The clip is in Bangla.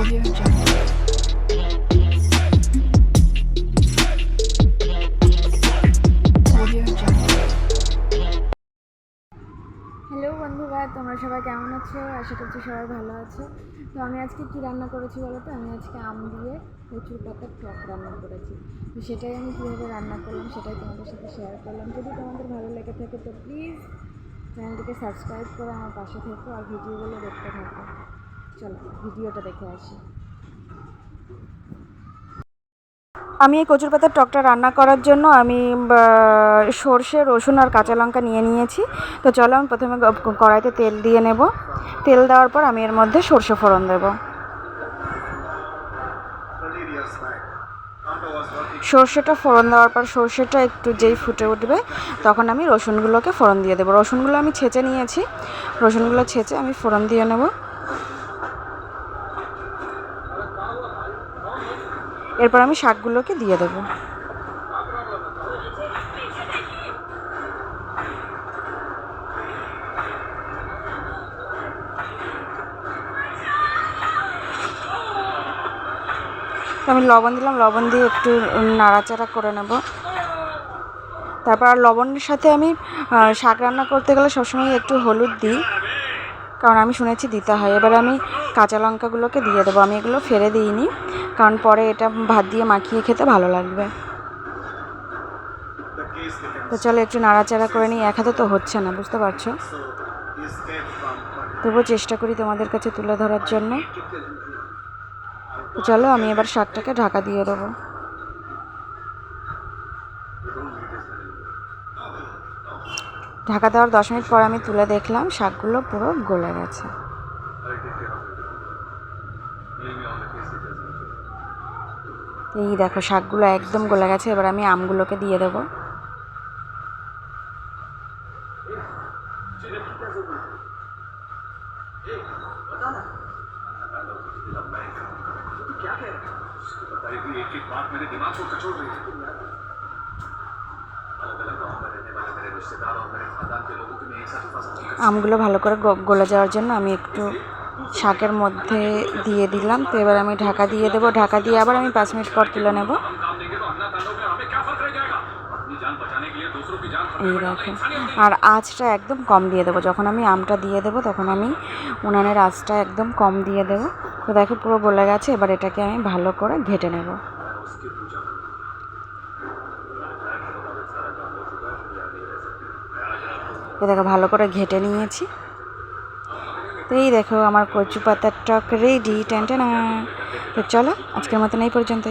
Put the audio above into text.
Audio Jungle. Audio Jungle. Hello বন্ধুরা, তোমরা সবাই কেমন আছো? আশা করছি সবাই ভালো আছো। তো আমি আজকে কী রান্না করেছি বলো তো? আমি আজকে আম দিয়ে কচুর পাতার টক রান্না করেছি। তো সেটাই আমি কীভাবে রান্না করলাম সেটাই তোমাদের সাথে শেয়ার করলাম। যদি তোমাদের ভালো লেগে থাকে তো প্লিজ চ্যানেলটিকে সাবস্ক্রাইব করে আমার পাশে থেকো আর ভিডিওগুলো দেখতে থাকো। চলো ভিডিওটা দেখে আসি। আমি এই কচুর পাতার টকটা রান্না করার জন্য আমি সর্ষে, রসুন আর কাঁচা লঙ্কা নিয়ে নিয়েছি। তো চলো আমি প্রথমে কড়াইতে তেল দিয়ে নেব। তেল দেওয়ার পর আমি এর মধ্যে সর্ষে ফোড়ন দেব। সর্ষেটা ফোড়ন দেওয়ার পর সর্ষেটা একটু যেই ফুটে উঠবে তখন আমি রসুনগুলোকে ফোড়ন দিয়ে দেবো। রসুনগুলো আমি ছেঁচে নিয়েছি, রসুনগুলো ছেঁচে আমি ফোড়ন দিয়ে নেব। এরপর আমি শাকগুলোকে দিয়ে দেবো। আমি লবণ দিলাম, লবণ দিয়ে একটু নাড়াচাড়া করে নেব। তারপর আর লবণের সাথে আমি শাক রান্না করতে গেলে সবসময় একটু হলুদ দিই, কারণ আমি শুনেছি দিতে হয়। এবার আমি কাঁচা লঙ্কাগুলোকে দিয়ে দেবো। আমি এগুলো ফেলে দিইনি, কারণ পরে এটা ভাত দিয়ে মাখিয়ে খেতে ভালো লাগবে। তো চলো একটু নাড়াচাড়া করে নিই। এক হাতে তো হচ্ছে না, বুঝতে পারছো। তবুও চেষ্টা করি তোমাদের কাছে তুলে ধরার জন্য। তো চলো আমি এবার শাকটাকে ঢাকা দিয়ে দেবো। ঢাকা দেওয়ার 10 মিনিট পর আমি তুলে দেখলাম শাকগুলো পুরো গলে গেছে। এই দেখো শাকগুলো একদম গলে গেছে। এবার আমি আমগুলোকে দিয়ে দেবো। আমগুলো ভালো করে গলে যাওয়ার জন্য আমি একটু শাকের মধ্যে দিয়ে দিলাম। তো এবার আমি ঢাকা দিয়ে দেবো। ঢাকা দিয়ে আবার আমি 5 মিনিট পর তুলে নেব। এই দেখো, আর আঁচটা একদম কম দিয়ে দেবো। যখন আমি আমটা দিয়ে দেবো তখন আমি উনানের আঁচটা একদম কম দিয়ে দেবো। তো দেখো পুরো গলে গেছে। এবার এটাকে আমি ভালো করে ঘেটে নেব। দেখো ভালো করে ঘেটে নিয়েছি। তো এই দেখো আমার কচু পাতার টক রেডি। টেনটেনা। তো চলো আজকের মতন এই পর্যন্ত।